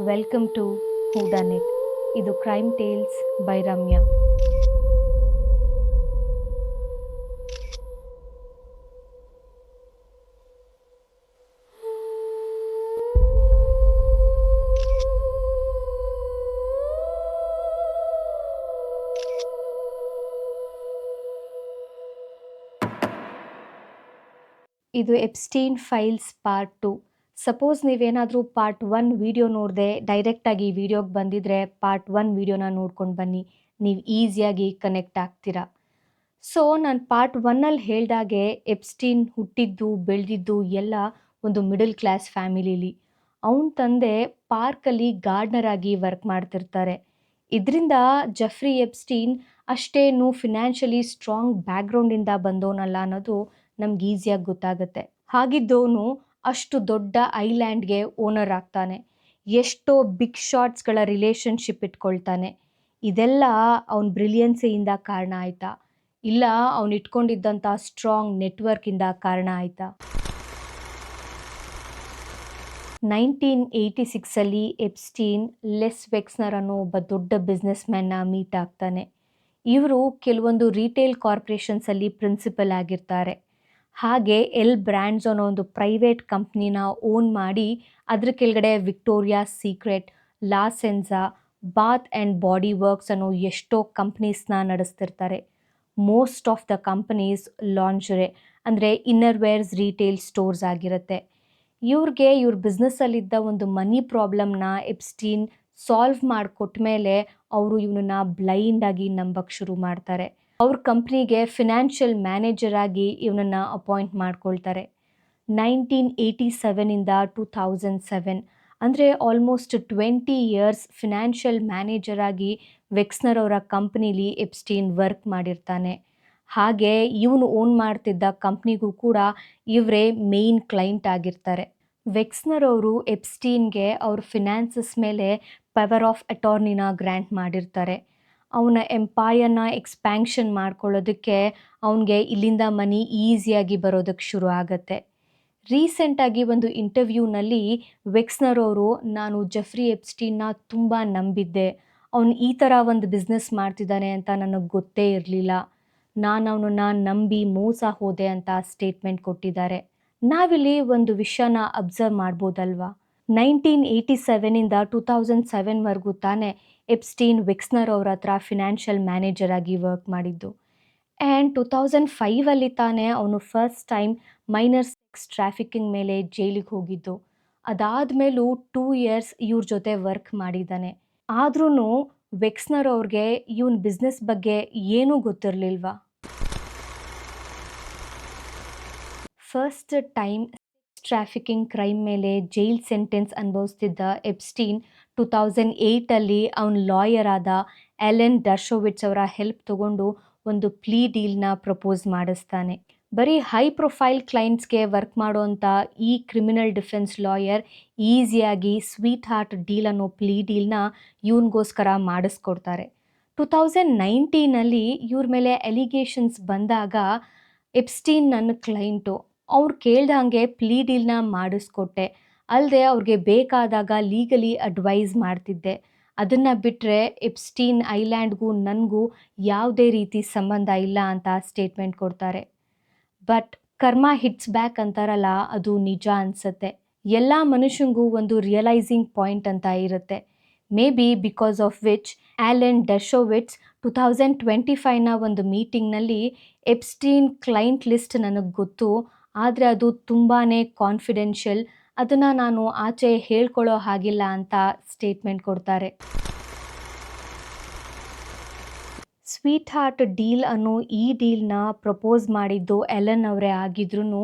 Welcome to ಹೂಡಾನೆಟ್. ಇದು crime tiles by Ramya. ಇದು Epstein files part 2. Suppose ನೀವೇನಾದರೂ ಪಾರ್ಟ್ 1 ವಿಡಿಯೋ ನೋಡದೆ ಡೈರೆಕ್ಟಾಗಿ ಈ ವಿಡಿಯೋಗೆ ಬಂದಿದ್ರೆ ಪಾರ್ಟ್ 1 ವಿಡಿಯೋನ ನೋಡ್ಕೊಂಡು ಬನ್ನಿ, ನೀವು ಈಸಿಯಾಗಿ ಕನೆಕ್ಟ್ ಆಗ್ತೀರಾ. ಸೊ ನಾನು ಪಾರ್ಟ್ 1ಅಲ್ಲಿ ಹೇಳ್ದಾಗೆ ಎಪ್ಸ್ಟೀನ್ ಹುಟ್ಟಿದ್ದು ಬೆಳೆದಿದ್ದು ಎಲ್ಲ ಒಂದು ಮಿಡಲ್ ಕ್ಲಾಸ್ ಫ್ಯಾಮಿಲಿಲಿ. ಅವನ ತಂದೆ ಪಾರ್ಕಲ್ಲಿ ಗಾರ್ಡ್ನರ್ ಆಗಿ ವರ್ಕ್ ಮಾಡ್ತಿರ್ತಾರೆ. ಇದರಿಂದ ಜೆಫ್ರಿ ಎಪ್ಸ್ಟೀನ್ ಅಷ್ಟೇನು ಫಿನಾನ್ಷಿಯಲಿ ಸ್ಟ್ರಾಂಗ್ ಬ್ಯಾಕ್ಗ್ರೌಂಡಿಂದ ಬಂದವನಲ್ಲ ಅನ್ನೋದು ನಮ್ಗೆ ಈಸಿಯಾಗಿ ಗೊತ್ತಾಗುತ್ತೆ. ಹಾಗಿದ್ದವನು ಅಷ್ಟು ದೊಡ್ಡ ಐಲ್ಯಾಂಡ್ಗೆ ಓನರ್ ಆಗ್ತಾನೆ. ಎಷ್ಟೋ ಬಿಗ್ ಶಾಟ್ಸ್ಗಳ ರಿಲೇಷನ್ಶಿಪ್ ಇಟ್ಕೊಳ್ತಾನೆ. ಇದೆಲ್ಲ ಅವನ ಬ್ರಿಲಿಯನ್ಸಿಯಿಂದ ಕಾರಣ ಆಯಿತಾ, ಇಲ್ಲ ಅವನು ಇಟ್ಕೊಂಡಿದ್ದಂಥ ಸ್ಟ್ರಾಂಗ್ ನೆಟ್ವರ್ಕಿಂದ ಕಾರಣ ಆಯಿತಾ? 1986 ಎಪ್ಸ್ಟೀನ್ ಲೆಸ್ ವೆಕ್ಸ್ನರ್ ಅನ್ನೋ ಒಬ್ಬ ದೊಡ್ಡ ಬಿಸ್ನೆಸ್ ಮ್ಯಾನ್ನ ಮೀಟ್ ಆಗ್ತಾನೆ. ಇವರು ಕೆಲವೊಂದು ರಿಟೇಲ್ ಕಾರ್ಪೊರೇಷನ್ಸಲ್ಲಿ ಪ್ರಿನ್ಸಿಪಲ್ ಆಗಿರ್ತಾರೆ. ಹಾಗೆ ಎಲ್ ಬ್ರ್ಯಾಂಡ್ಸ್ ಅನ್ನೋ ಒಂದು ಪ್ರೈವೇಟ್ ಕಂಪ್ನಿನ ಓನ್ ಮಾಡಿ ಅದ್ರ ಕೆಳಗಡೆ Victoria Secret, La Senza, Bath and Body Works ಅನ್ನೋ ಎಷ್ಟೋ ಕಂಪ್ನೀಸ್ನ ನಡೆಸ್ತಿರ್ತಾರೆ. Most of the companies lingerie ಅಂದರೆ ಇನ್ನರ್ವೇರ್ಸ್ ರಿಟೇಲ್ ಸ್ಟೋರ್ಸ್ ಆಗಿರುತ್ತೆ. ಇವ್ರ ಬಿಸ್ನೆಸ್ಸಲ್ಲಿದ್ದ ಒಂದು ಮನಿ ಪ್ರಾಬ್ಲಮ್ನ ಎಪ್ಸ್ಟೀನ್ ಸಾಲ್ವ್ ಮಾಡಿಕೊಟ್ಟ ಮೇಲೆ ಅವರು ಇವನನ್ನ ಬ್ಲೈಂಡಾಗಿ ನಂಬಕ್ಕೆ ಶುರು ಮಾಡ್ತಾರೆ. ಅವ್ರ ಕಂಪ್ನಿಗೆ ಫಿನಾನ್ಷಿಯಲ್ ಮ್ಯಾನೇಜರ್ ಆಗಿ ಇವನನ್ನು ಅಪಾಯಿಂಟ್ ಮಾಡ್ಕೊಳ್ತಾರೆ. 1987 2007 ಅಂದರೆ ಆಲ್ಮೋಸ್ಟ್ 20 ಇಯರ್ಸ್ ಫಿನಾನ್ಷಿಯಲ್ ಮ್ಯಾನೇಜರ್ ಆಗಿ ವೆಕ್ಸ್ನರ್ ಅವರ ಕಂಪ್ನಿಲಿ ಎಪ್ಸ್ಟೀನ್ ವರ್ಕ್ ಮಾಡಿರ್ತಾನೆ. ಹಾಗೆ ಇವನು ಓನ್ ಮಾಡ್ತಿದ್ದ ಕಂಪ್ನಿಗೂ ಕೂಡ ಇವರೇ ಮೇಯ್ನ್ ಕ್ಲೈಂಟ್ ಆಗಿರ್ತಾರೆ. ವೆಕ್ಸ್ನರ್ ಅವರು ಎಪ್ಸ್ಟೀನ್ಗೆ ಅವ್ರ ಫಿನಾನ್ಸಸ್ ಮೇಲೆ ಪವರ್ ಆಫ್ ಅಟಾರ್ನಿನ ಗ್ರ್ಯಾಂಟ್ ಮಾಡಿರ್ತಾರೆ. ಅವನ ಎಂಪೈರ್ನ ಎಕ್ಸ್ಪ್ಯಾನ್ಷನ್ ಮಾಡ್ಕೊಳ್ಳೋದಕ್ಕೆ ಅವನಿಗೆ ಇಲ್ಲಿಂದ ಮನಿ ಈಸಿಯಾಗಿ ಬರೋದಕ್ಕೆ ಶುರು ಆಗುತ್ತೆ. ರೀಸೆಂಟಾಗಿ ಒಂದು ಇಂಟರ್ವ್ಯೂನಲ್ಲಿ ವೆಕ್ಸ್ನರ್ ಅವರು, ನಾನು ಜೆಫ್ರಿ ಎಪ್ಸ್ಟೀನ್ನ ತುಂಬ ನಂಬಿದ್ದೆ, ಅವನು ಈ ಥರ ಒಂದು ಬಿಸ್ನೆಸ್ ಮಾಡ್ತಿದ್ದಾನೆ ಅಂತ ನನಗೆ ಗೊತ್ತೇ ಇರಲಿಲ್ಲ, ನಾನು ಅವನನ್ನು ನಂಬಿ ಮೋಸ ಹೋದೆ ಅಂತ ಸ್ಟೇಟ್ಮೆಂಟ್ ಕೊಟ್ಟಿದ್ದಾರೆ. ನಾವಿಲ್ಲಿ ಒಂದು ವಿಷಯನ ಅಬ್ಸರ್ವ್ ಮಾಡ್ಬೋದಲ್ವಾ, 1987 2007ವರೆಗೂ ತಾನೇ ಎಪ್ಸ್ಟೀನ್ ವೆಕ್ಸ್ನರ್ ಅವ್ರ ಹತ್ರ ಫಿನಾನ್ಷಿಯಲ್ ಮ್ಯಾನೇಜರ್ ಆಗಿ ವರ್ಕ್ ಮಾಡಿದ್ದು. ಆ್ಯಂಡ್ 2005 ತಾನೇ ಅವನು first time minor sex trafficking ಮೇಲೆ ಜೈಲಿಗೆ ಹೋಗಿದ್ದು. ಅದಾದಮೇಲೂ 2 ಇಯರ್ಸ್ ಇವ್ರ ಜೊತೆ ವರ್ಕ್ ಮಾಡಿದ್ದಾನೆ. ಆದ್ರೂ ವೆಕ್ಸ್ನರ್ ಅವ್ರಿಗೆ ಇವನ್ ಬಿಸ್ನೆಸ್ ಬಗ್ಗೆ ಏನೂ ಗೊತ್ತಿರಲಿಲ್ವಾ? ಫಸ್ಟ್ ಟೈಮ್ ಟ್ರಾಫಿಕಿಂಗ್ ಕ್ರೈಮ್ ಮೇಲೆ ಜೈಲ್ ಸೆಂಟೆನ್ಸ್ ಅನುಭವಿಸ್ತಿದ್ದ ಎಪ್ಸ್ಟೀನ್ 2008 ಅವನ ಲಾಯರ್ ಆದ ಅಲೆನ್ ಡರ್ಶೋವಿಟ್ಸ್ ಅವರ ಹೆಲ್ಪ್ ತಗೊಂಡು ಒಂದು ಪ್ಲೀ ಡೀಲ್ನ ಪ್ರಪೋಸ್ ಮಾಡಿಸ್ತಾನೆ. ಬರೀ ಹೈ ಪ್ರೊಫೈಲ್ ಕ್ಲೈಂಟ್ಸ್ಗೆ ವರ್ಕ್ ಮಾಡೋಂಥ ಈ ಕ್ರಿಮಿನಲ್ ಡಿಫೆನ್ಸ್ ಲಾಯರ್ ಈಸಿಯಾಗಿ ಸ್ವೀಟ್ ಹಾರ್ಟ್ ಡೀಲ್ ಅನ್ನೋ ಪ್ಲೀ ಡೀಲ್ನ ಇವನಿಗೋಸ್ಕರ ಮಾಡಿಸ್ಕೊಡ್ತಾರೆ. 2019 ಇವ್ರ ಮೇಲೆ ಎಲಿಗೇಷನ್ಸ್ ಬಂದಾಗ ಎಪ್ಸ್ಟೀನ್ ನನ್ನ ಕ್ಲೈಂಟು, ಅವ್ರು ಕೇಳ್ದಂಗೆ ಪ್ಲೀ ಡೀಲ್ನ ಮಾಡಿಸ್ಕೊಟ್ಟೆ, ಅಲ್ಲದೆ ಅವ್ರಿಗೆ ಬೇಕಾದಾಗ ಲೀಗಲಿ ಅಡ್ವೈಸ್ ಮಾಡ್ತಿದ್ದೆ. ಅದನ್ನು ಬಿಟ್ಟರೆ ಎಪ್ಸ್ಟೀನ್ ಐಲ್ಯಾಂಡ್ಗೂ ನನಗೂ ಯಾವುದೇ ರೀತಿ ಸಂಬಂಧ ಇಲ್ಲ ಅಂತ ಸ್ಟೇಟ್ಮೆಂಟ್ ಕೊಡ್ತಾರೆ. ಬಟ್ ಕರ್ಮ ಹಿಟ್ಸ್ ಬ್ಯಾಕ್ ಅಂತಾರಲ್ಲ, ಅದು ನಿಜ ಅನಿಸುತ್ತೆ. ಎಲ್ಲ ಮನುಷ್ಯಂಗೂ ಒಂದು ರಿಯಲೈಸಿಂಗ್ ಪಾಯಿಂಟ್ ಅಂತ ಇರುತ್ತೆ. Maybe because of which Alan Dershowitz 2025ನ ಒಂದು ಮೀಟಿಂಗ್ನಲ್ಲಿ ಎಪ್ಸ್ಟೀನ್ ಕ್ಲೈಂಟ್ ಲಿಸ್ಟ್ ನನಗೆ ಗೊತ್ತು, ಆದರೆ ಅದು ತುಂಬಾ ಕಾನ್ಫಿಡೆನ್ಷಿಯಲ್, ಅದನ್ನು ನಾನು ಆಚೆ ಹೇಳ್ಕೊಳ್ಳೋ ಹಾಗಿಲ್ಲ ಅಂತ ಸ್ಟೇಟ್ಮೆಂಟ್ ಕೊಡ್ತಾರೆ. ಸ್ವೀಟ್ ಹಾರ್ಟ್ ಡೀಲ್ ಅನ್ನೋ ಈ ಡೀಲ್ನ ಪ್ರಪೋಸ್ ಮಾಡಿದ್ದು ಎಲೆನ್ ಅವರೇ ಆಗಿದ್ರೂ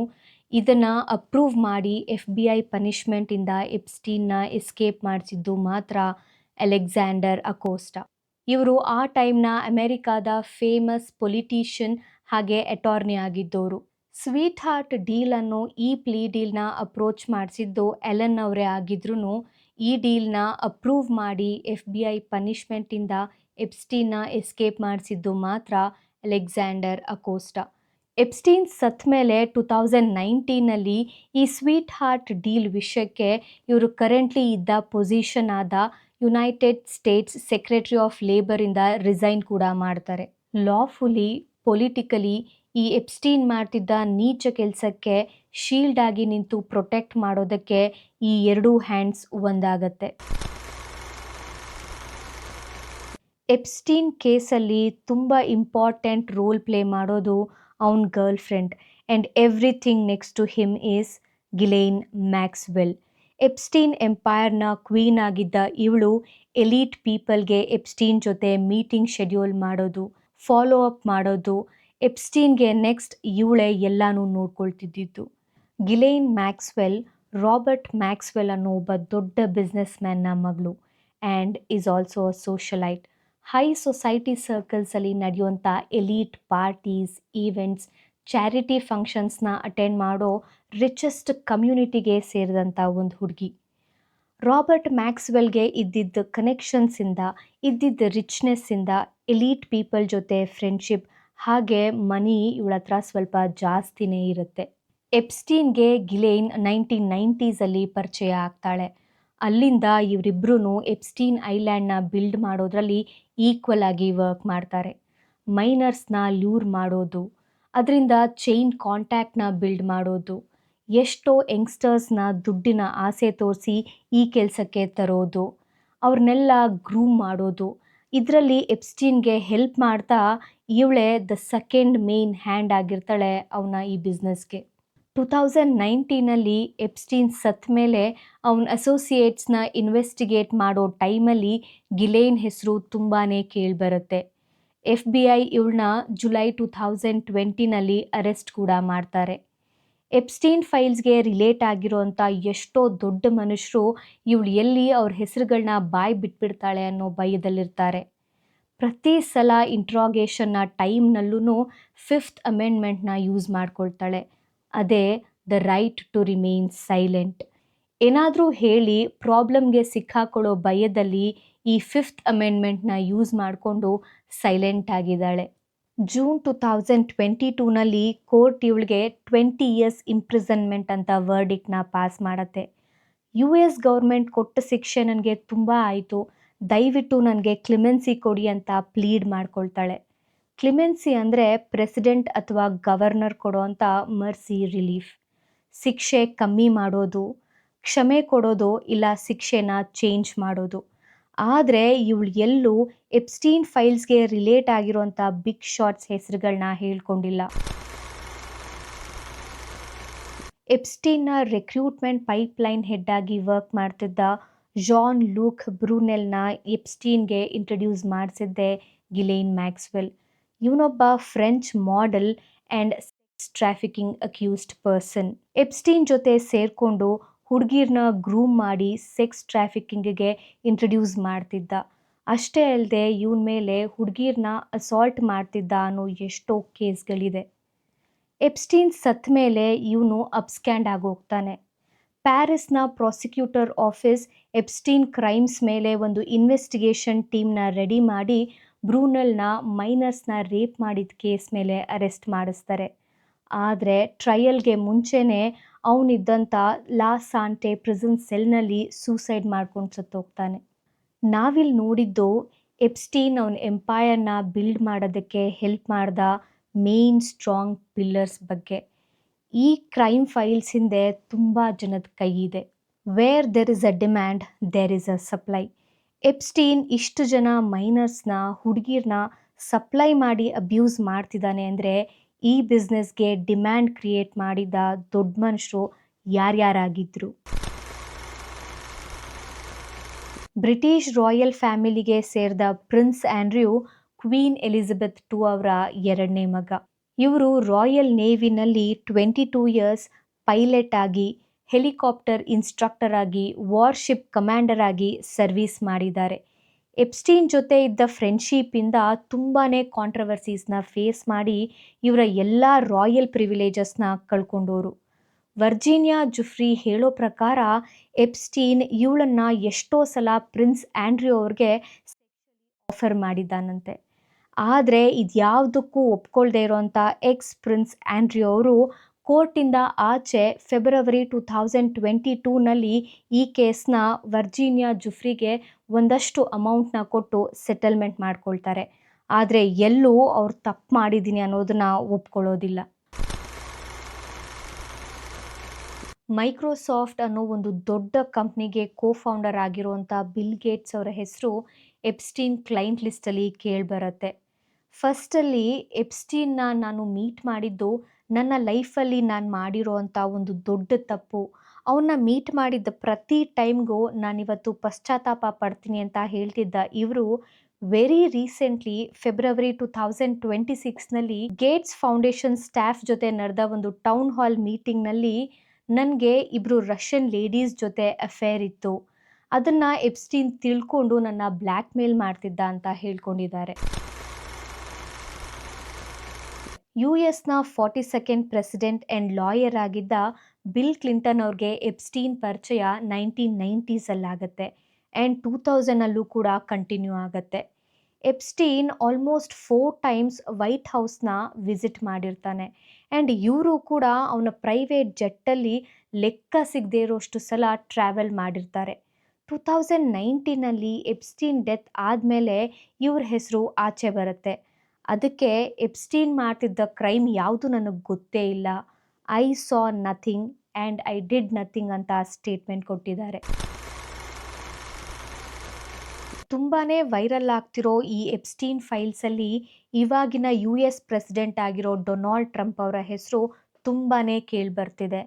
ಇದನ್ನು ಅಪ್ರೂವ್ ಮಾಡಿ FBI ಪನಿಷ್ಮೆಂಟಿಂದ ಎಪ್ಸ್ಟೀನ್ನ ಎಸ್ಕೇಪ್ ಮಾಡಿಸಿದ್ದು ಮಾತ್ರ ಅಲೆಕ್ಸಾಂಡರ್ ಅಕೋಸ್ಟಾ. ಇವರು ಆ ಟೈಮ್ನ ಅಮೆರಿಕಾದ ಫೇಮಸ್ ಪೊಲಿಟಿಷಿಯನ್ ಹಾಗೆ ಅಟಾರ್ನಿ ಆಗಿದ್ದವರು. ಸ್ವೀಟ್ ಹಾರ್ಟ್ ಡೀಲ್ ಅನ್ನೋ ಈ ಪ್ಲೀ ಡೀಲ್ನ ಅಪ್ರೋಚ್ ಮಾಡಿಸಿದ್ದು ಎಲೆನ್ ಅವರೇ ಆಗಿದ್ರೂ ಈ ಡೀಲ್ನ ಅಪ್ರೂವ್ ಮಾಡಿ FBI ಪನಿಷ್ಮೆಂಟಿಂದ ಎಪ್ಸ್ಟೀನ್ನ ಎಸ್ಕೇಪ್ ಮಾಡಿಸಿದ್ದು ಮಾತ್ರ ಅಲೆಕ್ಸಾಂಡರ್ ಅಕೋಸ್ಟಾ. ಎಪ್ಸ್ಟೀನ್ ಸತ್ತ ಮೇಲೆ 2019ನಲ್ಲಿ ಈ ಸ್ವೀಟ್ ಹಾರ್ಟ್ ಡೀಲ್ ವಿಷಯಕ್ಕೆ ಇವರು ಕರೆಂಟ್ಲಿ ಇದ್ದ ಪೊಸಿಷನ್ ಆದ ಯುನೈಟೆಡ್ ಸ್ಟೇಟ್ಸ್ ಸೆಕ್ರೆಟರಿ ಆಫ್ ಲೇಬರಿಂದ ರಿಸೈನ್ ಕೂಡ ಮಾಡ್ತಾರೆ. ಲಾಫುಲಿ, ಪೊಲಿಟಿಕಲಿ ಈ ಎಪ್ಸ್ಟೀನ್ ಮಾಡ್ತಿದ್ದ ನೀಚ ಕೆಲಸಕ್ಕೆ ಶೀಲ್ಡ್ ಆಗಿ ನಿಂತು ಪ್ರೊಟೆಕ್ಟ್ ಮಾಡೋದಕ್ಕೆ ಈ ಎರಡೂ ಹ್ಯಾಂಡ್ಸ್ ಒಂದಾಗತ್ತೆ. ಎಪ್ಸ್ಟೀನ್ ಕೇಸಲ್ಲಿ ತುಂಬ ಇಂಪಾರ್ಟೆಂಟ್ ರೋಲ್ ಪ್ಲೇ ಮಾಡೋದು ಅವನ girlfriend and everything next to him is Ghislaine Maxwell. Epstein ಎಂಪೈರ್ನ ಕ್ವೀನ್ ಆಗಿದ್ದ ಇವಳು ಎಲೀಟ್ ಪೀಪಲ್ಗೆ ಎಪ್ಸ್ಟೀನ್ ಜೊತೆ ಮೀಟಿಂಗ್ ಶೆಡ್ಯೂಲ್ ಮಾಡೋದು, ಫಾಲೋ ಅಪ್ ಮಾಡೋದು, ಎಪ್ಸ್ಟೀನ್ಗೆ ನೆಕ್ಸ್ಟ್ ಇವಳೇ ಎಲ್ಲನೂ ನೋಡ್ಕೊಳ್ತಿದ್ದಿದ್ದು. ಗಿಲೇನ್ ಮ್ಯಾಕ್ಸ್ವೆಲ್ ರಾಬರ್ಟ್ ಮ್ಯಾಕ್ಸ್ವೆಲ್ ಅನ್ನೋ ಒಬ್ಬ ದೊಡ್ಡ ಬಿಸ್ನೆಸ್ ಮ್ಯಾನ್ನ ಮಗಳು and is also a socialite. High society ಸರ್ಕಲ್ಸಲ್ಲಿ ನಡೆಯುವಂಥ ಎಲೀಟ್ ಪಾರ್ಟೀಸ್, ಈವೆಂಟ್ಸ್, ಚಾರಿಟಿ ಫಂಕ್ಷನ್ಸ್ನ ಅಟೆಂಡ್ ಮಾಡೋ ರಿಚೆಸ್ಟ್ ಕಮ್ಯುನಿಟಿಗೆ ಸೇರಿದಂಥ ಒಂದು ಹುಡುಗಿ. ರಾಬರ್ಟ್ ಮ್ಯಾಕ್ಸ್ವೆಲ್ಗೆ ಇದ್ದಿದ್ದ ಕನೆಕ್ಷನ್ಸಿಂದ, ಇದ್ದಿದ್ದ ರಿಚ್ನೆಸ್ಸಿಂದ ಎಲೀಟ್ ಪೀಪಲ್ ಜೊತೆ ಫ್ರೆಂಡ್ಶಿಪ್ ಹಾಗೆ ಮನಿ ಇವಳ ಹತ್ರ ಸ್ವಲ್ಪ ಜಾಸ್ತಿನೇ ಇರುತ್ತೆ. ಎಪ್ಸ್ಟೀನ್ಗೆ ಗಿಲೇನ್ 1990ಸಲ್ಲಿ ಪರಿಚಯ ಆಗ್ತಾಳೆ. ಅಲ್ಲಿಂದ ಇವರಿಬ್ಬರೂ ಎಪ್ಸ್ಟೀನ್ ಐಲ್ಯಾಂಡ್ನ ಬಿಲ್ಡ್ ಮಾಡೋದ್ರಲ್ಲಿ ಈಕ್ವಲ್ ಆಗಿ ವರ್ಕ್ ಮಾಡ್ತಾರೆ. ಮೈನರ್ಸ್ನ ಲ್ಯೂರ್ ಮಾಡೋದು, ಅದರಿಂದ ಚೈನ್ ಕಾಂಟ್ಯಾಕ್ಟ್ನ ಬಿಲ್ಡ್ ಮಾಡೋದು, ಎಷ್ಟೋ ಯಂಗ್ಸ್ಟರ್ಸ್ನ ದುಡ್ಡಿನ ಆಸೆ ತೋರಿಸಿ ಈ ಕೆಲಸಕ್ಕೆ ತರೋದು, ಅವ್ರನ್ನೆಲ್ಲ ಗ್ರೂಮ್ ಮಾಡೋದು, ಇದರಲ್ಲಿ ಎಪ್ಸ್ಟೀನ್ಗೆ ಹೆಲ್ಪ್ ಮಾಡ್ತಾ ಇವಳೇ ದ ಸೆಕೆಂಡ್ ಮೇನ್ ಹ್ಯಾಂಡ್ ಆಗಿರ್ತಾಳೆ ಅವನ ಈ ಬಿಸ್ನೆಸ್ಗೆ. 2019ನಲ್ಲಿ ಎಪ್ಸ್ಟೀನ್ ಸತ್ತ ಮೇಲೆ ಅವನ ಅಸೋಸಿಯೇಟ್ಸ್ನ ಇನ್ವೆಸ್ಟಿಗೇಟ್ ಮಾಡೋ ಟೈಮಲ್ಲಿ ಗಿಲೇನ್ ಹೆಸರು ತುಂಬಾ ಕೇಳಿಬರುತ್ತೆ. FBI ಇವಳನ್ನ ಜುಲೈ 2020ನಲ್ಲಿ ಅರೆಸ್ಟ್ ಕೂಡ ಮಾಡ್ತಾರೆ. ಎಪ್ಸ್ಟೀನ್ ಫೈಲ್ಸ್ಗೆ ರಿಲೇಟ್ ಆಗಿರೋಂಥ ಎಷ್ಟೋ ದೊಡ್ಡ ಮನುಷ್ಯರು ಇವಳು ಎಲ್ಲಿ ಅವ್ರ ಹೆಸರುಗಳನ್ನ ಬಾಯಿ ಬಿಟ್ಬಿಡ್ತಾಳೆ ಅನ್ನೋ ಭಯದಲ್ಲಿರ್ತಾರೆ. ಪ್ರತಿ ಸಲ ಇಂಟ್ರಾಗೇಷನ್ನ ಟೈಮ್ನಲ್ಲೂ 5th ಅಮೆಂಡ್ಮೆಂಟ್ನ ಯೂಸ್ ಮಾಡ್ಕೊಳ್ತಾಳೆ. ಅದೇ the right to remain silent. ಏನಾದರೂ ಹೇಳಿ ಪ್ರಾಬ್ಲಮ್ಗೆ ಸಿಕ್ಕಾಕೊಳ್ಳೋ ಭಯದಲ್ಲಿ ಈ 5th ಅಮೆಂಡ್ಮೆಂಟ್ನ ಯೂಸ್ ಮಾಡಿಕೊಂಡು ಸೈಲೆಂಟ್ ಆಗಿದ್ದಾಳೆ. ಜೂನ್ 2022ನಲ್ಲಿ ಕೋರ್ಟ್ ಇವಳಿಗೆ 20 years ಇಂಪ್ರಿಸನ್ಮೆಂಟ್ ಅಂತ ವರ್ಡಿಕ್ಟ್ನ ಪಾಸ್ ಮಾಡತ್ತೆ. US ಗೌರ್ಮೆಂಟ್ ಕೊಟ್ಟ ಶಿಕ್ಷೆ ನನಗೆ ತುಂಬ ಆಯಿತು, ದಯವಿಟ್ಟು ನನಗೆ ಕ್ಲಿಮೆನ್ಸಿ ಕೊಡಿ ಅಂತ ಪ್ಲೀಡ್ ಮಾಡ್ಕೊಳ್ತಾಳೆ. ಕ್ಲಿಮೆನ್ಸಿ ಅಂದರೆ ಪ್ರೆಸಿಡೆಂಟ್ ಅಥವಾ ಗವರ್ನರ್ ಕೊಡೋವಂಥ ಮರ್ಸಿ ರಿಲೀಫ್. ಶಿಕ್ಷೆ ಕಮ್ಮಿ ಮಾಡೋದು, ಕ್ಷಮೆ ಕೊಡೋದು, ಇಲ್ಲ ಶಿಕ್ಷೆನ ಚೇಂಜ್ ಮಾಡೋದು. ಆದರೆ ಇವಳು ಎಲ್ಲೂ ಎಪ್ಸ್ಟೀನ್ ಫೈಲ್ಸ್ಗೆ ರಿಲೇಟ್ ಆಗಿರೋಂಥ ಬಿಗ್ ಶಾಟ್ಸ್ ಹೆಸರುಗಳನ್ನ ಹೇಳ್ಕೊಂಡಿಲ್ಲ. ಎಪ್ಸ್ಟೀನ್ನ ರಿಕ್ರೂಟ್ಮೆಂಟ್ ಪೈಪ್ಲೈನ್ ಹೆಡ್ ಆಗಿ ವರ್ಕ್ ಮಾಡ್ತಿದ್ದ ಜಾನ್ ಲೂಕ್ ಬ್ರೂನೆಲ್ನ ಎಪ್ಸ್ಟೀನ್ಗೆ ಇಂಟ್ರಡ್ಯೂಸ್ ಮಾಡಿಸಿದ್ದೆ ಗಿಲೇನ್ ಮ್ಯಾಕ್ಸ್ವೆಲ್. ಇವನೊಬ್ಬ French model and sex trafficking accused person. Epstein ಜೊತೆ ಸೇರಿಕೊಂಡು ಹುಡುಗಿರ್ನ ಗ್ರೂಮ್ ಮಾಡಿ ಸೆಕ್ಸ್ ಟ್ರಾಫಿಕಿಂಗ್ಗೆ ಇಂಟ್ರಡ್ಯೂಸ್ ಮಾಡ್ತಿದ್ದ. ಅಷ್ಟೇ ಅಲ್ಲದೆ ಇವನ ಮೇಲೆ ಹುಡುಗಿರ್ನ ಅಸಾಲ್ಟ್ ಮಾಡ್ತಿದ್ದ ಅನ್ನೋ ಎಷ್ಟೋ ಕೇಸ್ಗಳಿದೆ. ಎಪ್ಸ್ಟೀನ್ ಸತ್ತ ಮೇಲೆ ಇವನು abscond ಆಗೋಗ್ತಾನೆ. ಪ್ಯಾರಿಸ್ನ prosecutor office Epstein crimes ಮೇಲೆ ಒಂದು ಇನ್ವೆಸ್ಟಿಗೇಷನ್ ಟೀಮ್ನ ರೆಡಿ ಮಾಡಿ ಬ್ರೂನೆಲ್ನ ಮೈನರ್ಸ್ನ ರೇಪ್ ಮಾಡಿದ ಕೇಸ್ ಮೇಲೆ ಅರೆಸ್ಟ್ ಮಾಡಿಸ್ತಾರೆ. ಆದರೆ ಟ್ರಯಲ್ಗೆ ಮುಂಚೆನೇ ಅವನಿದ್ದಂಥ ಲಾ ಸಾಂಟೆ ಪ್ರಿಸನ್ ಸೆಲ್ನಲ್ಲಿ ಸೂಸೈಡ್ ಮಾಡ್ಕೊಂಡು ಸತ್ತೋಗ್ತಾನೆ. ನಾವಿಲ್ಲಿ ನೋಡಿದ್ದು ಎಪ್ಸ್ಟೀನ್ ಅವನ ಎಂಪೈರ್ನ ಬಿಲ್ಡ್ ಮಾಡೋದಕ್ಕೆ ಹೆಲ್ಪ್ ಮಾಡ್ದ ಮೇನ್ ಸ್ಟ್ರಾಂಗ್ ಪಿಲ್ಲರ್ಸ್ ಬಗ್ಗೆ. ಈ ಕ್ರೈಮ್ ಫೈಲ್ಸ್ ಹಿಂದೆ ತುಂಬ ಜನದ ಕೈ ಇದೆ. Where there is a demand there is a supply. Epstein ಇಷ್ಟು ಜನ ಮೈನರ್ಸ್ನ, ಹುಡುಗಿರ್ನ ಸಪ್ಲೈ ಮಾಡಿ ಅಬ್ಯೂಸ್ ಮಾಡ್ತಿದ್ದಾನೆ ಅಂದರೆ ಈ ಬಿಸ್ನೆಸ್ಗೆ ಡಿಮ್ಯಾಂಡ್ ಕ್ರಿಯೇಟ್ ಮಾಡಿದ ದೊಡ್ಡ ಮನುಷ್ಯರು ಯಾರ್ಯಾರಾಗಿದ್ರು. ಬ್ರಿಟಿಷ್ ರಾಯಲ್ ಫ್ಯಾಮಿಲಿಗೆ ಸೇರಿದ prince Andrew queen Elizabeth II ಅವರ ಎರಡನೇ ಮಗ. ಇವರು ರಾಯಲ್ ನೇವಿನಲ್ಲಿ 22 years ಪೈಲಟ್ ಆಗಿ, ಹೆಲಿಕಾಪ್ಟರ್ ಇನ್ಸ್ಟ್ರಕ್ಟರ್ ಆಗಿ, ವಾರ್ಶಿಪ್ ಕಮಾಂಡರ್ ಆಗಿ ಸರ್ವೀಸ್ ಮಾಡಿದ್ದಾರೆ. ಎಪ್ಸ್ಟೀನ್ ಜೊತೆ ಇದ್ದ ಫ್ರೆಂಡ್ಶಿಪ್ಪಿಂದ ತುಂಬಾ ಕಾಂಟ್ರವರ್ಸೀಸ್ನ ಫೇಸ್ ಮಾಡಿ ಇವರ ಎಲ್ಲ ರಾಯಲ್ ಪ್ರಿವಿಲೇಜಸ್ನ ಕಳ್ಕೊಂಡವರು. ವರ್ಜೀನಿಯಾ ಜುಫ್ರಿ ಹೇಳೋ ಪ್ರಕಾರ ಎಪ್ಸ್ಟೀನ್ ಇವಳನ್ನು ಎಷ್ಟೋ ಸಲ ಪ್ರಿನ್ಸ್ ಆಂಡ್ರ್ಯೂ ಅವ್ರಿಗೆ ಆಫರ್ ಮಾಡಿದ್ದಾನಂತೆ. ಆದರೆ ಇದ್ಯಾವುದಕ್ಕೂ ಒಪ್ಕೊಳ್ದೇ ಇರೋಂಥ ಎಕ್ಸ್ ಪ್ರಿನ್ಸ್ ಆಂಡ್ರ್ಯೂ ಅವರು ಕೋರ್ಟಿಂದ ಆಚೆ ಫೆಬ್ರವರಿ 2022ನಲ್ಲಿ ಈ ಕೇಸ್ನ ವರ್ಜೀನಿಯಾ ಜುಫ್ರಿಗೆ ಒಂದಷ್ಟು ಅಮೌಂಟ್ನ ಕೊಟ್ಟು ಸೆಟಲ್ಮೆಂಟ್ ಮಾಡ್ಕೊಳ್ತಾರೆ. ಆದರೆ ಎಲ್ಲೂ ಅವ್ರು ತಪ್ಪು ಮಾಡಿದ್ದೀನಿ ಅನ್ನೋದನ್ನ ಒಪ್ಕೊಳ್ಳೋದಿಲ್ಲ. ಮೈಕ್ರೋಸಾಫ್ಟ್ ಅನ್ನೋ ಒಂದು ದೊಡ್ಡ ಕಂಪ್ನಿಗೆ ಫೌಂಡರ್ ಆಗಿರುವಂಥ ಬಿಲ್ ಗೇಟ್ಸ್ ಅವರ ಹೆಸರು ಎಪ್ಸ್ಟೀನ್ ಕ್ಲೈಂಟ್ ಲಿಸ್ಟಲ್ಲಿ ಕೇಳಿಬರುತ್ತೆ. ಫಸ್ಟಲ್ಲಿ ಎಪ್ಸ್ಟೀನ್ನ ನಾನು ಮೀಟ್ ಮಾಡಿದ್ದು ನನ್ನ ಲೈಫಲ್ಲಿ ನಾನು ಮಾಡಿರೋವಂಥ ಒಂದು ದೊಡ್ಡ ತಪ್ಪು. ಅವನ್ನ ಮೀಟ್ ಮಾಡಿದ್ದ ಪ್ರತಿ ಟೈಮ್ಗೂ ನಾನಿವತ್ತು ಪಶ್ಚಾತ್ತಾಪ ಪಡ್ತೀನಿ ಅಂತ ಹೇಳ್ತಿದ್ದ ಇವರು ವೆರಿ ರೀಸೆಂಟ್ಲಿ ಫೆಬ್ರವರಿ 2026ನಲ್ಲಿ ಗೇಟ್ಸ್ ಫೌಂಡೇಶನ್ ಸ್ಟಾಫ್ ಜೊತೆ ನಡೆದ ಒಂದು ಟೌನ್ ಹಾಲ್ ಮೀಟಿಂಗ್ನಲ್ಲಿ ನನಗೆ ಇಬ್ಬರು ರಷ್ಯನ್ ಲೇಡೀಸ್ ಜೊತೆ ಅಫೇರ್ ಇತ್ತು, ಅದನ್ನು ಎಪ್ಸ್ಟೀನ್ ತಿಳ್ಕೊಂಡು ನನ್ನ ಬ್ಲ್ಯಾಕ್ ಮೇಲ್ ಮಾಡ್ತಿದ್ದ ಅಂತ ಹೇಳ್ಕೊಂಡಿದ್ದಾರೆ. US ನ 42nd ಪ್ರೆಸಿಡೆಂಟ್ ಆ್ಯಂಡ್ ಲಾಯರ್ ಆಗಿದ್ದ ಬಿಲ್ ಕ್ಲಿಂಟನ್ ಅವ್ರಿಗೆ ಎಪ್ಸ್ಟೀನ್ ಪರಿಚಯ 1990ಸಲ್ಲಾಗತ್ತೆ ಆ್ಯಂಡ್ 2000ಅಲ್ಲೂ ಕೂಡ ಕಂಟಿನ್ಯೂ ಆಗುತ್ತೆ. ಎಪ್ಸ್ಟೀನ್ ಆಲ್ಮೋಸ್ಟ್ 4 ಟೈಮ್ಸ್ ವೈಟ್ ಹೌಸ್ನ ವಿಸಿಟ್ ಮಾಡಿರ್ತಾನೆ ಆ್ಯಂಡ್ ಇವರು ಕೂಡ ಅವನ ಪ್ರೈವೇಟ್ ಜೆಟ್ಟಲ್ಲಿ ಲೆಕ್ಕ ಸಿಗದೇ ಇರೋಷ್ಟು ಸಲ ಟ್ರಾವೆಲ್ ಮಾಡಿರ್ತಾರೆ. 2019ನಲ್ಲಿ ಎಪ್ಸ್ಟೀನ್ ಡೆತ್ ಆದಮೇಲೆ ಇವ್ರ ಹೆಸರು ಆಚೆ ಬರುತ್ತೆ. ಅದಕ್ಕೆ ಎಪ್ಸ್ಟೀನ್ ಮಾಡ್ತಿದ್ದ ಕ್ರೈಮ್ ಯಾವುದು ನನಗೆ ಗೊತ್ತೇ ಇಲ್ಲ, I saw nothing and I did nothing ಅಂತ ಸ್ಟೇಟ್ಮೆಂಟ್ ಕೊಟ್ಟಿದ್ದಾರೆ. ತುಂಬಾ ವೈರಲ್ ಆಗ್ತಿರೋ ಈ ಎಪ್ಸ್ಟೀನ್ ಫೈಲ್ಸಲ್ಲಿ ಇವಾಗಿನ US ಪ್ರೆಸಿಡೆಂಟ್ ಆಗಿರೋ ಡೊನಾಲ್ಡ್ ಟ್ರಂಪ್ ಅವರ ಹೆಸರು ತುಂಬಾ ಕೇಳಿಬರ್ತಿದೆ.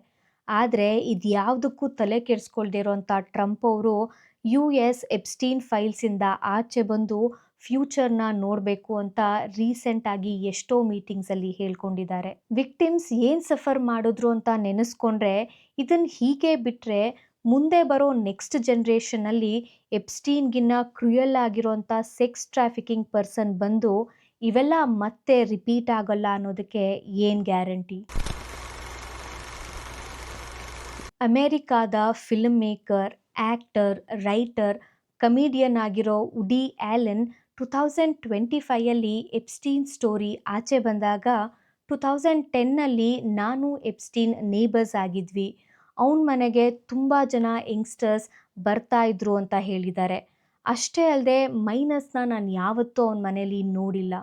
ಆದರೆ ಇದ್ಯಾವುದಕ್ಕೂ ತಲೆ ಕೆಡಿಸ್ಕೊಳ್ದೇ ಇರೋಂಥ ಟ್ರಂಪ್ ಅವರು US ಎಪ್ಸ್ಟೀನ್ ಫೈಲ್ಸಿಂದ ಆಚೆ ಬಂದು ಫ್ಯೂಚರ್ನ ನೋಡಬೇಕು ಅಂತ ರೀಸೆಂಟಾಗಿ ಎಷ್ಟೋ ಮೀಟಿಂಗ್ಸಲ್ಲಿ ಹೇಳ್ಕೊಂಡಿದ್ದಾರೆ. ವಿಕ್ಟಿಮ್ಸ್ ಏನು ಸಫರ್ ಮಾಡಿದ್ರು ಅಂತ ನೆನೆಸ್ಕೊಂಡ್ರೆ ಇದನ್ನು ಹೀಗೆ ಬಿಟ್ಟರೆ ಮುಂದೆ ಬರೋ ನೆಕ್ಸ್ಟ್ ಜನ್ರೇಷನಲ್ಲಿ ಎಪ್ಸ್ಟೀನ್ಗಿನ್ನ ಕ್ರೂಯಲ್ ಆಗಿರೋಂಥ ಸೆಕ್ಸ್ ಟ್ರಾಫಿಕಿಂಗ್ ಪರ್ಸನ್ ಬಂದು ಇವೆಲ್ಲ ಮತ್ತೆ ರಿಪೀಟ್ ಆಗಲ್ಲ ಅನ್ನೋದಕ್ಕೆ ಏನು ಗ್ಯಾರಂಟಿ? ಅಮೇರಿಕಾದ film maker, actor, writer, comedian ಆಗಿರೋ ವುಡಿ ಆ್ಯಲನ್ 2025ಯಲ್ಲಿ ಎಪ್ಸ್ಟೀನ್ ಸ್ಟೋರಿ ಆಚೆ ಬಂದಾಗ 2010ನಲ್ಲಿ ನಾನು ಎಪ್ಸ್ಟೀನ್ ನೇಬರ್ಸ್ ಆಗಿದ್ವಿ, ಅವನ ಮನೆಗೆ ತುಂಬ ಜನ ಯಂಗ್ಸ್ಟರ್ಸ್ ಬರ್ತಾ ಇದ್ರು ಅಂತ ಹೇಳಿದ್ದಾರೆ. ಅಷ್ಟೇ ಅಲ್ಲದೆ ಮೈನಸ್ನ ನಾನು ಯಾವತ್ತೂ ಅವನ ಮನೇಲಿ ನೋಡಿಲ್ಲ.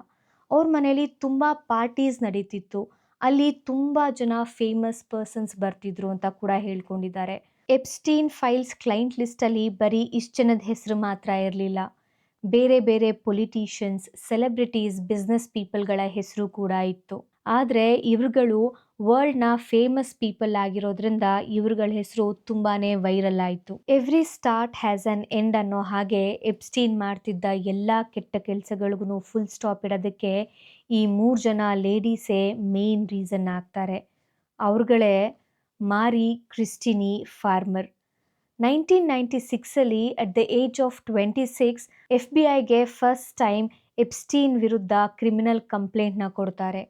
ಅವ್ರ ಮನೇಲಿ ತುಂಬ ಪಾರ್ಟೀಸ್ ನಡೀತಿತ್ತು, ಅಲ್ಲಿ ತುಂಬ ಜನ ಫೇಮಸ್ ಪರ್ಸನ್ಸ್ ಬರ್ತಿದ್ರು ಅಂತ ಕೂಡ ಹೇಳ್ಕೊಂಡಿದ್ದಾರೆ. ಎಪ್ಸ್ಟೀನ್ ಫೈಲ್ಸ್ ಕ್ಲೈಂಟ್ ಲಿಸ್ಟಲ್ಲಿ ಬರೀ ಇಷ್ಟು ಜನದ ಹೆಸರು ಮಾತ್ರ ಇರಲಿಲ್ಲ, ಬೇರೆ ಬೇರೆ ಪೊಲಿಟಿಷಿಯನ್ಸ್, ಸೆಲೆಬ್ರಿಟೀಸ್, ಬಿಸ್ನೆಸ್ ಪೀಪಲ್ಗಳ ಹೆಸರು ಕೂಡ ಇತ್ತು. ಆದರೆ ಇವ್ರುಗಳು ವರ್ಲ್ಡ್ನ ಫೇಮಸ್ ಪೀಪಲ್ ಆಗಿರೋದ್ರಿಂದ ಇವ್ರುಗಳ ಹೆಸರು ತುಂಬಾ ವೈರಲ್ ಆಯಿತು. Every start has an end ಅನ್ನೋ ಹಾಗೆ ಎಪ್ಸ್ಟೀನ್ ಮಾಡ್ತಿದ್ದ ಎಲ್ಲ ಕೆಟ್ಟ ಕೆಲಸಗಳಿಗೂ ಫುಲ್ ಸ್ಟಾಪ್ ಇಡೋದಕ್ಕೆ ಈ 3 ಜನ ಲೇಡೀಸೇ ಮೇನ್ ರೀಸನ್ ಆಗ್ತಾರೆ. ಅವ್ರುಗಳೇ ಮಾರಿ ಕ್ರಿಸ್ಟಿನಿ ಫಾರ್ಮರ್. 1996ಅಲ್ಲಿ ಅಟ್ ದ ಏಜ್ ಆಫ್ 26 FBIಗೆ ಫಸ್ಟ್ ಟೈಮ್ ಎಪ್ಸ್ಟೀನ್ ವಿರುದ್ಧ ಕ್ರಿಮಿನಲ್ ಕಂಪ್ಲೇಂಟ್ನ ಕೊಡ್ತಾರೆ.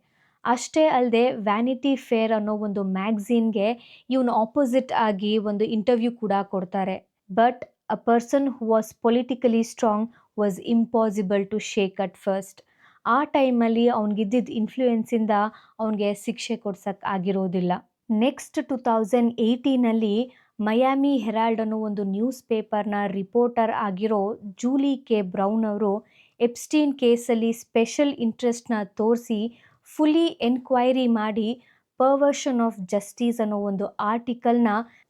ಅಷ್ಟೇ ಅಲ್ಲದೆ ವ್ಯಾನಿಟಿ ಫೇರ್ ಅನ್ನೋ ಒಂದು ಮ್ಯಾಗ್ಝೀನ್ಗೆ ಇವನು ಆಪೋಸಿಟ್ ಆಗಿ ಒಂದು ಇಂಟರ್ವ್ಯೂ ಕೂಡ ಕೊಡ್ತಾರೆ. But a person who was politically strong was impossible to shake at first. ಆ ಟೈಮಲ್ಲಿ ಅವ್ನಿಗಿದ್ದಿದ್ದ ಇನ್ಫ್ಲೂಯೆನ್ಸಿಂದ ಅವನಿಗೆ ಶಿಕ್ಷೆ ಕೊಡ್ಸಕ್ಕೆ ಆಗಿರೋದಿಲ್ಲ. ನೆಕ್ಸ್ಟ್ 2018ನಲ್ಲಿ ಮಯಾಮಿ ಹೆರಾಲ್ಡ್ ಅನ್ನೋ ಒಂದು ನ್ಯೂಸ್ ಪೇಪರ್ನ ರಿಪೋರ್ಟರ್ ಆಗಿರೋ ಜೂಲಿ ಕೆ ಬ್ರೌನ್ ಅವರು ಎಪ್ಸ್ಟೀನ್ ಕೇಸಲ್ಲಿ ಸ್ಪೆಷಲ್ ಇಂಟ್ರೆಸ್ಟ್ನ ತೋರಿಸಿ ಫುಲ್ಲಿ ಎನ್ಕ್ವೈರಿ ಮಾಡಿ ಪರ್ವರ್ಷನ್ ಆಫ್ ಜಸ್ಟಿಸ್ ಅನ್ನೋ ಒಂದು ಆರ್ಟಿಕಲ್ನ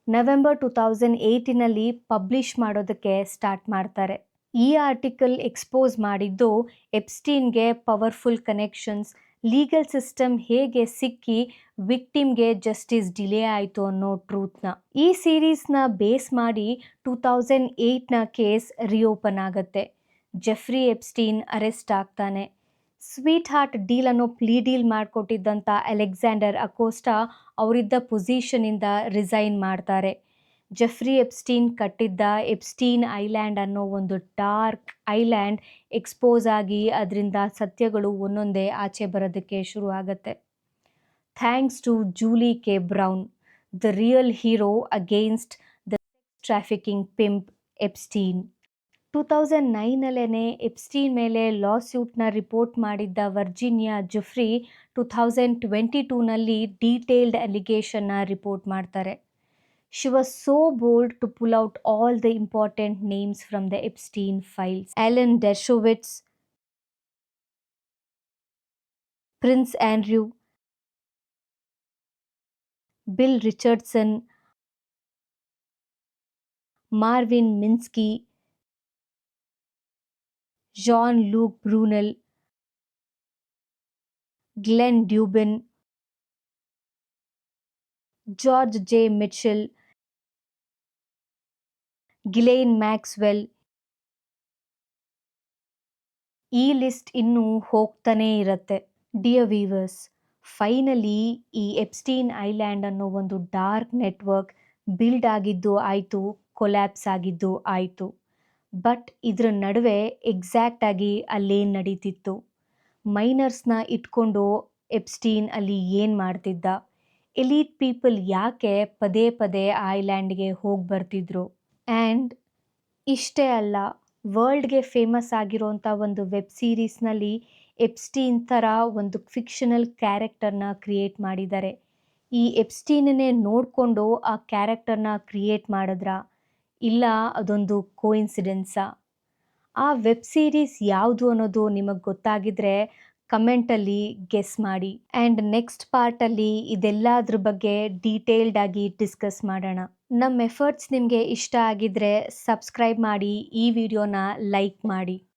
ನವೆಂಬರ್ 2018ನಲ್ಲಿ ಪಬ್ಲಿಷ್ ಮಾಡೋದಕ್ಕೆ ಸ್ಟಾರ್ಟ್ ಮಾಡ್ತಾರೆ. ಈ ಆರ್ಟಿಕಲ್ ಎಕ್ಸ್ಪೋಸ್ ಮಾಡಿದ್ದು ಎಪ್ಸ್ಟೀನ್ಗೆ ಪವರ್ಫುಲ್ ಕನೆಕ್ಷನ್ಸ್, ಲೀಗಲ್ ಸಿಸ್ಟಮ್ ಹೇಗೆ ಸಿಕ್ಕಿ ವಿಕ್ಟಿಮ್ಗೆ ಜಸ್ಟಿಸ್ ಡಿಲೇ ಆಯಿತು ಅನ್ನೋ ಟ್ರೂತ್ನ. ಈ ಸೀರೀಸ್ನ ಬೇಸ್ ಮಾಡಿ 2008ನ ಕೇಸ್ ರಿಓಪನ್ ಆಗುತ್ತೆ. ಜೆಫ್ರಿ ಎಪ್ಸ್ಟೀನ್ ಅರೆಸ್ಟ್ ಆಗ್ತಾನೆ. ಸ್ವೀಟ್ ಹಾರ್ಟ್ ಡೀಲ್ ಅನ್ನೋ ಪ್ಲೀ ಡೀಲ್ ಮಾಡಿಕೊಟ್ಟಿದ್ದಂಥ ಅಲೆಕ್ಸಾಂಡರ್ ಅಕೋಸ್ಟಾ ಅವರಿದ್ದ ಪೊಸಿಷನಿಂದ ರಿಸೈನ್ ಮಾಡ್ತಾರೆ. ಜೆಫ್ರಿ ಎಪ್ಸ್ಟೀನ್ ಕಟ್ಟಿದ್ದ ಎಪ್ಸ್ಟೀನ್ ಐಲ್ಯಾಂಡ್ ಅನ್ನೋ ಒಂದು ಡಾರ್ಕ್ ಐಲ್ಯಾಂಡ್ ಎಕ್ಸ್ಪೋಸ್ ಆಗಿ ಅದರಿಂದ ಸತ್ಯಗಳು ಒಂದೊಂದೇ ಆಚೆ ಬರೋದಕ್ಕೆ ಶುರು ಆಗುತ್ತೆ. Thanks to Julie K Brown, the real hero against the trafficking pimp Epstein. 2009 Epstein ಮೇಲೆ ಲಾ ಸ್ಯೂಟ್ನ ರಿಪೋರ್ಟ್ ಮಾಡಿದ್ದ ವರ್ಜಿನಿಯಾ ಜುಫ್ರಿ 2022ನಲ್ಲಿ ಡೀಟೇಲ್ಡ್ ಅಲಿಗೇಷನ್ನ ರಿಪೋರ್ಟ್ ಮಾಡ್ತಾರೆ. She was so bold to pull out all the important names from the Epstein files. Alan Dershowitz, Prince Andrew, Bill Richardson, Marvin Minsky, Jean-Luc Brunel, Glenn Dubin, George J. Mitchell, Ghislaine Maxwell. ಈ list ಇನ್ನೂ ಹೋಗ್ತಾನೇ ಇರುತ್ತೆ. Dear viewers, finally ಈ Epstein island ಅನ್ನೋ ಒಂದು dark network build ಆಗಿದ್ದು ಆಯಿತು, collapse ಆಗಿದ್ದು ಆಯಿತು. ಬಟ್ ಇದ್ರ ನಡುವೆ ಎಕ್ಸಾಕ್ಟ್ ಆಗಿ ಅಲ್ಲೇನು ನಡೀತಿತ್ತು, ಮೈನರ್ಸ್ನ ಇಟ್ಕೊಂಡು ಎಪ್ಸ್ಟೀನ್ ಅಲ್ಲಿ ಏನು ಮಾಡ್ತಿದ್ದ, ಎಲೀಟ್ ಪೀಪಲ್ ಯಾಕೆ ಪದೇ ಪದೇ ಐಲ್ಯಾಂಡ್ಗೆ ಹೋಗಿ ಬರ್ತಿದ್ರು, ಆ್ಯಂಡ್ ಇಷ್ಟೇ ಅಲ್ಲ, ವರ್ಲ್ಡ್ಗೆ ಫೇಮಸ್ ಆಗಿರೋಂಥ ಒಂದು ವೆಬ್ ಸೀರೀಸ್ನಲ್ಲಿ ಎಪ್ಸ್ಟೀನ್ ಥರ ಒಂದು ಫಿಕ್ಷನಲ್ ಕ್ಯಾರೆಕ್ಟರ್ನ ಕ್ರಿಯೇಟ್ ಮಾಡಿದ್ದಾರೆ. ಈ ಎಪ್ಸ್ಟೀನನ್ನೇ ನೋಡಿಕೊಂಡು ಆ ಕ್ಯಾರೆಕ್ಟರ್ನ ಕ್ರಿಯೇಟ್ ಮಾಡಿದ್ರಾ, ಇಲ್ಲ ಅದೊಂದು ಕೋಇನ್ಸಿಡೆನ್ಸಾ? ಆ ವೆಬ್ ಸೀರೀಸ್ ಯಾವುದು ಅನ್ನೋದು ನಿಮಗೆ ಗೊತ್ತಾಗಿದ್ರೆ ಕಮೆಂಟಲ್ಲಿ ಗೆಸ್ ಮಾಡಿ. ಆ್ಯಂಡ್ ನೆಕ್ಸ್ಟ್ ಪಾರ್ಟಲ್ಲಿ ಇದೆಲ್ಲದ್ರ ಬಗ್ಗೆ ಡೀಟೇಲ್ಡ್ ಆಗಿ ಡಿಸ್ಕಸ್ ಮಾಡೋಣ. ನಮ್ಮ ಎಫರ್ಟ್ಸ್ ನಿಮಗೆ ಇಷ್ಟ ಆಗಿದ್ರೆ ಸಬ್ಸ್ಕ್ರೈಬ್ ಮಾಡಿ, ಈ ವಿಡಿಯೋನ ಲೈಕ್ ಮಾಡಿ.